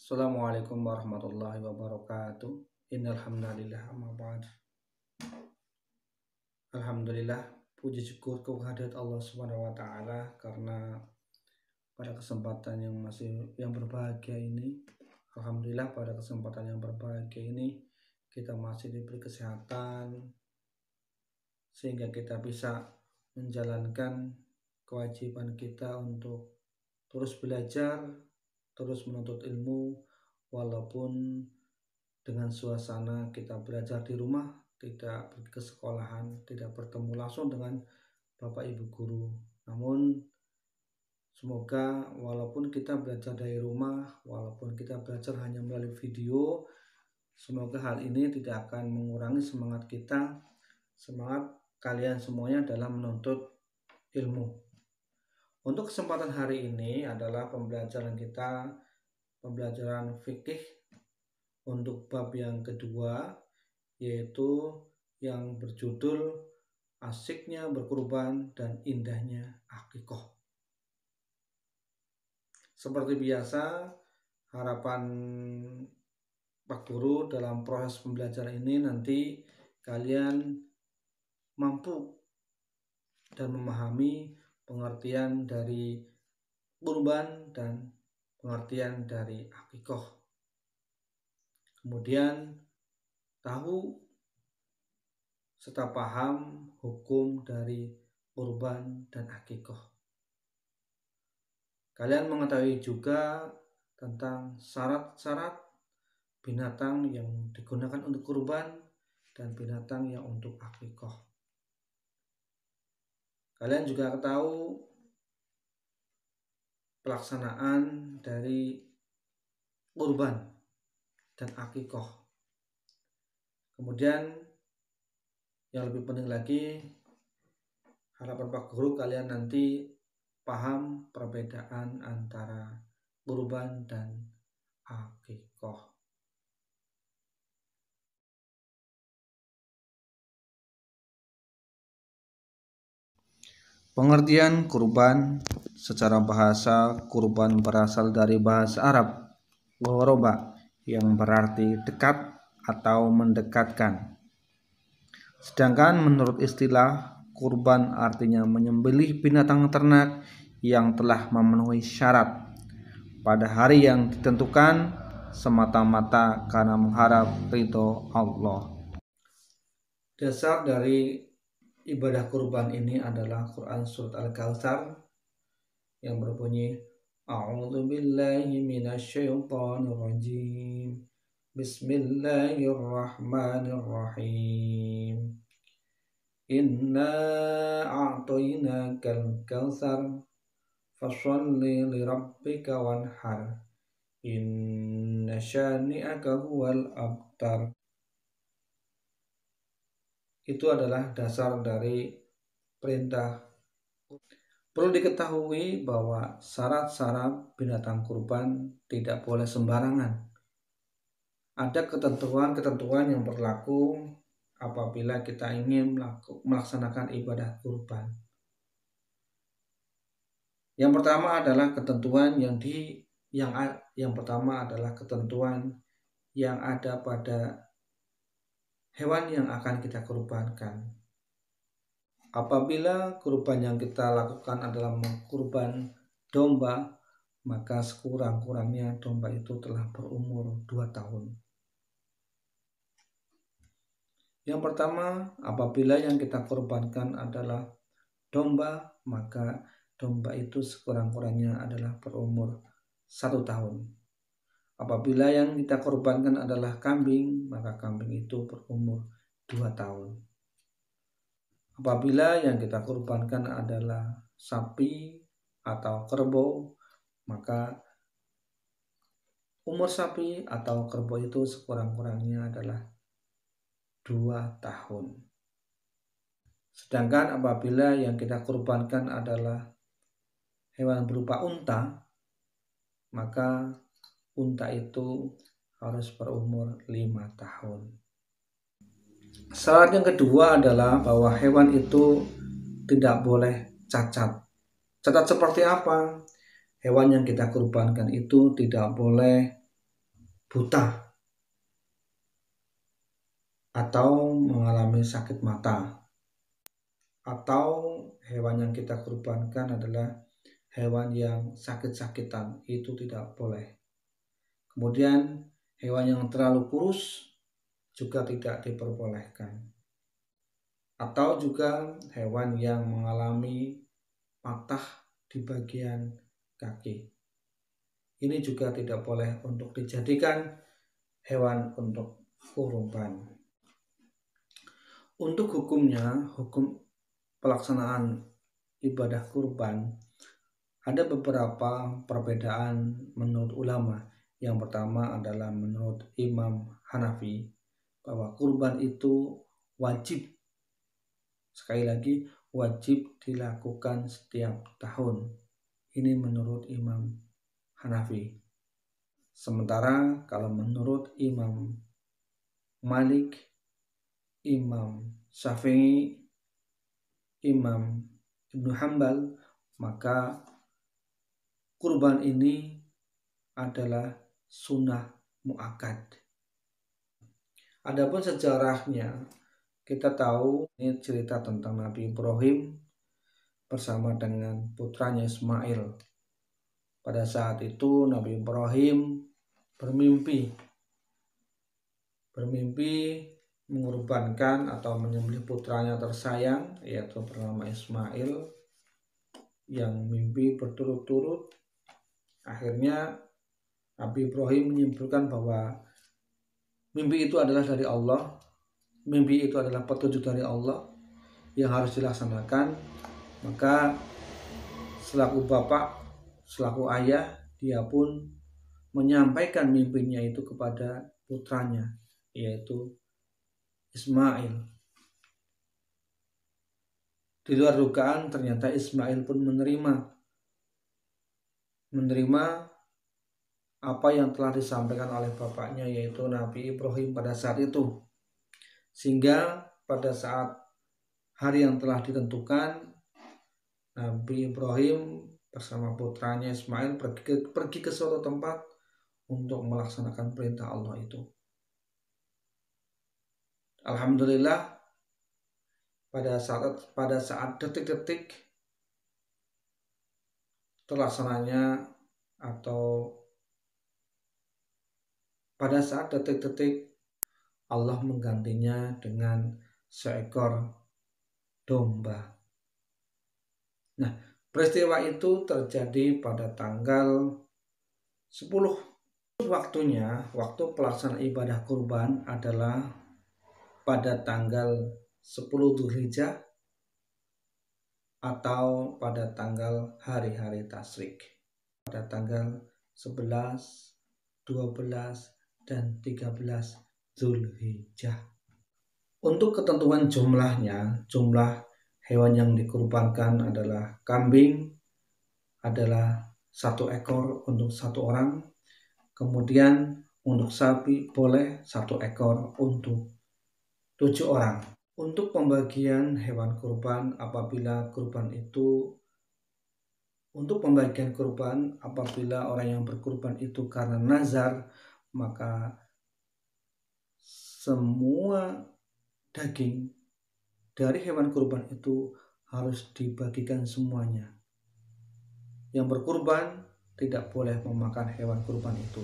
Assalamualaikum warahmatullahi wabarakatuh. Innal hamdalillah amma ba'd. Alhamdulillah, puji syukur kehadirat Allah Subhanahu wa taala karena pada kesempatan yang berbahagia ini, alhamdulillah pada kesempatan yang berbahagia ini kita masih diberi kesehatan sehingga kita bisa menjalankan kewajiban kita untuk terus belajar, terus menuntut ilmu, walaupun dengan suasana kita belajar di rumah, tidak pergi ke sekolahan, tidak bertemu langsung dengan Bapak Ibu guru. Namun semoga walaupun kita belajar dari rumah, walaupun kita belajar hanya melalui video, semoga hal ini tidak akan mengurangi semangat kita, semangat kalian semuanya dalam menuntut ilmu. Untuk kesempatan hari ini adalah pembelajaran fikih untuk bab yang kedua, yaitu yang berjudul asiknya berkurban dan indahnya akikoh. Seperti biasa, harapan Pak Guru dalam proses pembelajaran ini nanti kalian mampu dan memahami pengertian dari kurban dan pengertian dari akikoh. Kemudian tahu serta paham hukum dari kurban dan akikoh. Kalian mengetahui juga tentang syarat-syarat binatang yang digunakan untuk kurban dan binatang yang untuk akikoh. Kalian juga tahu pelaksanaan dari kurban dan akikoh. Kemudian yang lebih penting lagi, harapan Pak Guru kalian nanti paham perbedaan antara kurban dan akikoh. Pengertian kurban secara bahasa, kurban berasal dari bahasa Arab ghoroba yang berarti dekat atau mendekatkan. Sedangkan menurut istilah, kurban artinya menyembelih binatang ternak yang telah memenuhi syarat pada hari yang ditentukan semata-mata karena mengharap ridho Allah. Dasar dari ibadah kurban ini adalah Quran Surat Al-Kautsar yang berbunyi A'udzu billahi minasyaitonir rajim. Bismillahirrahmanirrahim. Inna a'tainakal kautsar fasholli lirabbika wanhar. Inna syani'aka huwal abtar. Itu adalah dasar dari perintah. Perlu diketahui bahwa syarat-syarat binatang kurban tidak boleh sembarangan. Ada ketentuan-ketentuan yang berlaku apabila kita ingin melaksanakan ibadah kurban. Yang pertama adalah ketentuan yang ada pada hewan yang akan kita kurbankan. Apabila kurban yang kita lakukan adalah kurban domba, maka sekurang-kurangnya domba itu telah berumur 2 tahun. Yang pertama, apabila yang kita kurbankan adalah domba, maka domba itu sekurang-kurangnya adalah berumur 1 tahun. Apabila yang kita korbankan adalah kambing, maka kambing itu berumur 2 tahun. Apabila yang kita korbankan adalah sapi atau kerbau, maka umur sapi atau kerbau itu sekurang-kurangnya adalah 2 tahun. Sedangkan apabila yang kita korbankan adalah hewan berupa unta, maka unta itu harus berumur 5 tahun. Syarat yang kedua adalah bahwa hewan itu tidak boleh cacat. Cacat seperti apa? Hewan yang kita kurbankan itu tidak boleh buta atau mengalami sakit mata, atau hewan yang kita kurbankan adalah hewan yang sakit-sakitan, itu tidak boleh. Kemudian hewan yang terlalu kurus juga tidak diperbolehkan, atau juga hewan yang mengalami patah di bagian kaki, ini juga tidak boleh untuk dijadikan hewan untuk kurban. Untuk hukumnya, hukum pelaksanaan ibadah kurban, ada beberapa perbedaan menurut ulama. Yang pertama adalah menurut Imam Hanafi, bahwa kurban itu wajib, sekali lagi wajib dilakukan setiap tahun. Ini menurut Imam Hanafi. Sementara kalau menurut Imam Malik, Imam Syafi'i, Imam Ibnu Hambal, maka kurban ini adalah sunnah muakkad. Adapun sejarahnya, kita tahu ini cerita tentang Nabi Ibrahim bersama dengan putranya Ismail. Pada saat itu Nabi Ibrahim bermimpi mengorbankan atau menyembelih putranya tersayang, yaitu bernama Ismail, yang mimpi berturut-turut. Akhirnya Nabi Ibrahim menyimpulkan bahwa mimpi itu adalah dari Allah, mimpi itu adalah petunjuk dari Allah yang harus dilaksanakan. Maka selaku bapak, selaku ayah, dia pun menyampaikan mimpinya itu kepada putranya, yaitu Ismail. Di luar dugaan, ternyata Ismail pun menerima apa yang telah disampaikan oleh bapaknya, yaitu Nabi Ibrahim pada saat itu. Sehingga pada saat hari yang telah ditentukan, Nabi Ibrahim bersama putranya Ismail pergi ke suatu tempat untuk melaksanakan perintah Allah itu. Alhamdulillah, pada saat detik-detik terlaksananya, atau pada saat detik-detik Allah menggantinya dengan seekor domba. Nah, peristiwa itu terjadi pada tanggal 10. Waktu pelaksanaan ibadah kurban adalah pada tanggal 10 Dzulhijjah atau pada tanggal hari-hari tasyrik, pada tanggal 11, 12, dan 13 Dzulhijjah. Untuk ketentuan jumlahnya, jumlah hewan yang dikurbankan adalah kambing adalah 1 ekor untuk 1 orang. Kemudian untuk sapi boleh 1 ekor untuk 7 orang. Untuk pembagian hewan kurban, apabila orang yang berkurban itu karena nazar, maka semua daging dari hewan kurban itu harus dibagikan semuanya. Yang berkurban tidak boleh memakan hewan kurban itu.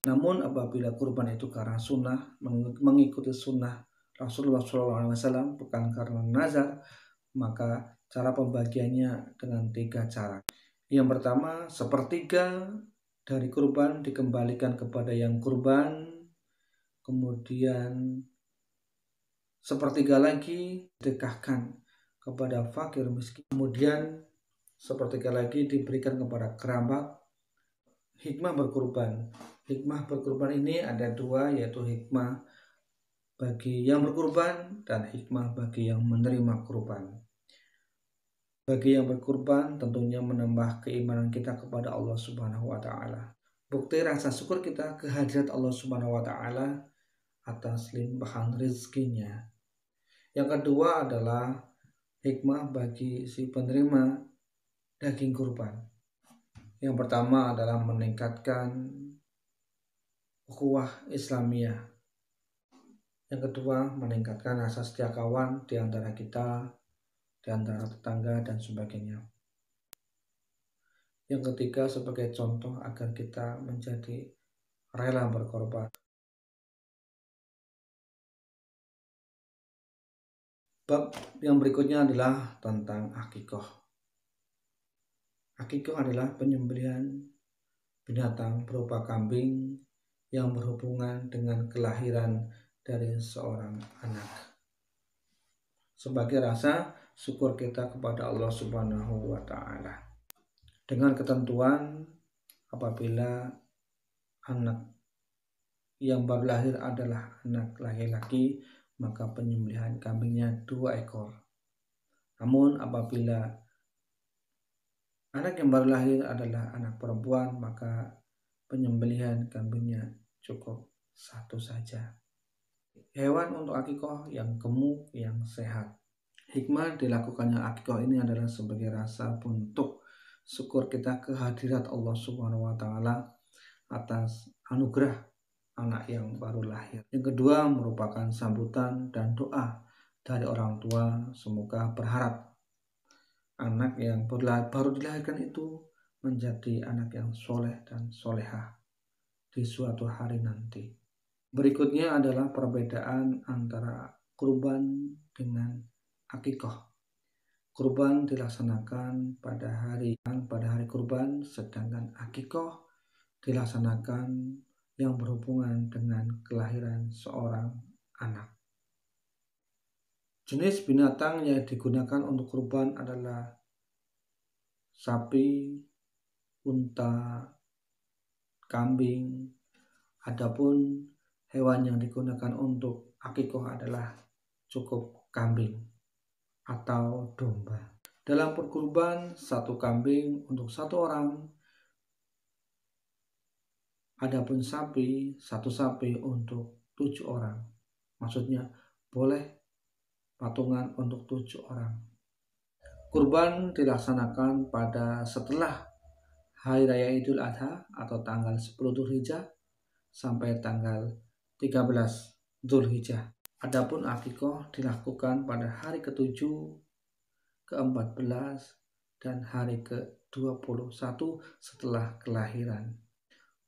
Namun apabila kurban itu karena sunnah, mengikuti sunnah Rasulullah SAW, bukan karena nazar, maka cara pembagiannya dengan 3 cara. Yang pertama, 1/3 dari kurban dikembalikan kepada yang kurban, kemudian 1/3 lagi didekahkan kepada fakir miskin, kemudian 1/3 lagi diberikan kepada kerabat. Hikmah berkurban ini ada 2, yaitu hikmah bagi yang berkurban dan hikmah bagi yang menerima kurban. Bagi yang berkurban tentunya menambah keimanan kita kepada Allah Subhanahu wa taala. Bukti rasa syukur kita kehadirat Allah Subhanahu wa taala atas limpahan rezekinya. Yang kedua adalah hikmah bagi si penerima daging kurban. Yang pertama adalah meningkatkan ukhuwah Islamiyah. Yang kedua, meningkatkan rasa setia kawan di antara kita, di antara tetangga dan sebagainya. Yang ketiga, sebagai contoh agar kita menjadi rela berkorban. Bab yang berikutnya adalah tentang akikoh. Akikoh adalah penyembelihan binatang berupa kambing yang berhubungan dengan kelahiran dari seorang anak, sebagai rasa syukur kita kepada Allah Subhanahu wa Ta'ala, dengan ketentuan apabila anak yang baru lahir adalah anak laki-laki, maka penyembelihan kambingnya 2 ekor. Namun apabila anak yang baru lahir adalah anak perempuan, maka penyembelihan kambingnya cukup 1 saja. Hewan untuk akikoh yang gemuk, yang sehat. Hikmah dilakukannya akikoh ini adalah sebagai rasa bentuk syukur kita kehadirat Allah Subhanahu wa Ta'ala atas anugerah anak yang baru lahir. Yang kedua, merupakan sambutan dan doa dari orang tua, semoga berharap anak yang baru dilahirkan itu menjadi anak yang soleh dan solehah di suatu hari nanti. Berikutnya adalah perbedaan antara kurban dengan akikoh. Kurban dilaksanakan pada hari kurban, sedangkan akikoh dilaksanakan yang berhubungan dengan kelahiran seorang anak. Jenis binatang yang digunakan untuk kurban adalah sapi, unta, kambing. Adapun hewan yang digunakan untuk akikoh adalah cukup kambing atau domba. Dalam perkurban 1 kambing untuk 1 orang. Adapun sapi, 1 sapi untuk 7 orang. Maksudnya boleh patungan untuk 7 orang. Kurban dilaksanakan pada setelah Hari Raya Idul Adha atau tanggal 10 Dzulhijjah sampai tanggal 13 Dzulhijjah. Adapun akikoh dilakukan pada hari ke-7, ke-14, dan hari ke-21 setelah kelahiran.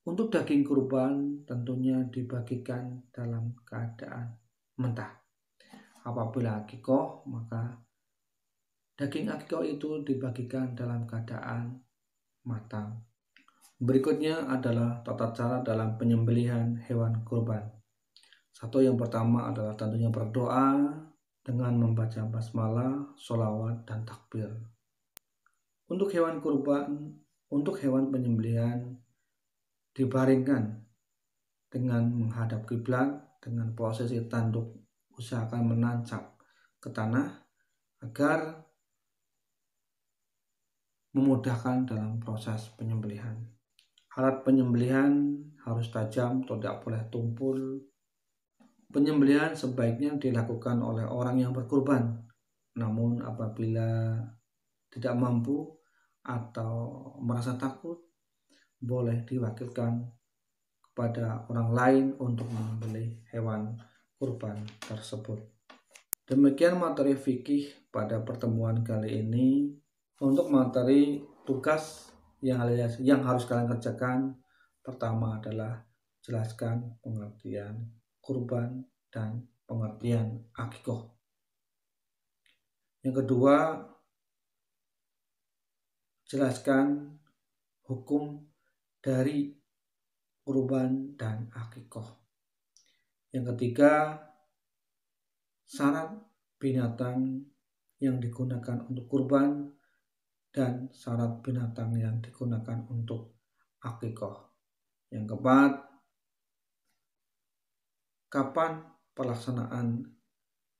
Untuk daging kurban tentunya dibagikan dalam keadaan mentah. Apabila akikoh, maka daging akikoh itu dibagikan dalam keadaan matang. Berikutnya adalah tata cara dalam penyembelihan hewan kurban. Yang pertama adalah tentunya berdoa dengan membaca basmalah, sholawat, dan takbir. Untuk hewan kurban, untuk hewan penyembelihan dibaringkan dengan menghadap kiblat dengan posisi tanduk usahakan menancap ke tanah agar memudahkan dalam proses penyembelihan. Alat penyembelihan harus tajam, tidak boleh tumpul. Penyembelihan sebaiknya dilakukan oleh orang yang berkurban. Namun apabila tidak mampu atau merasa takut, boleh diwakilkan kepada orang lain untuk membeli hewan kurban tersebut. Demikian materi fikih pada pertemuan kali ini. Untuk materi tugas yang harus kalian kerjakan, pertama adalah jelaskan pengertian kurban dan pengertian akikoh. Yang kedua, jelaskan hukum dari kurban dan akikoh. Yang ketiga, syarat binatang yang digunakan untuk kurban dan syarat binatang yang digunakan untuk akikoh. Yang keempat, kapan pelaksanaan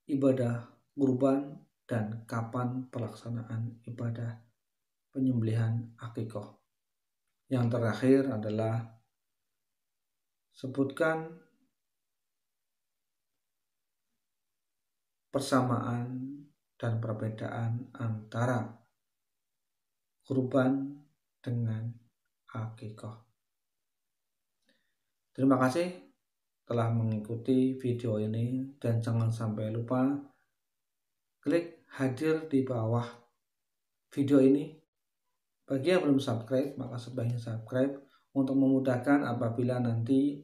ibadah kurban dan kapan pelaksanaan ibadah penyembelihan akikoh. Yang terakhir adalah sebutkan persamaan dan perbedaan antara kurban dengan akikoh. Terima kasih telah mengikuti video ini dan jangan sampai lupa klik hadir di bawah video ini. Bagi yang belum subscribe, maka sebaiknya subscribe untuk memudahkan apabila nanti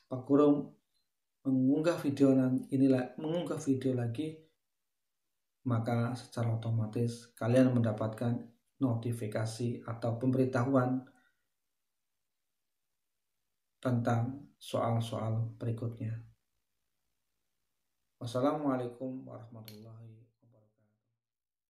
Pak Guru mengunggah video lagi, maka secara otomatis kalian mendapatkan notifikasi atau pemberitahuan tentang soal-soal berikutnya. Wassalamualaikum warahmatullahi wabarakatuh.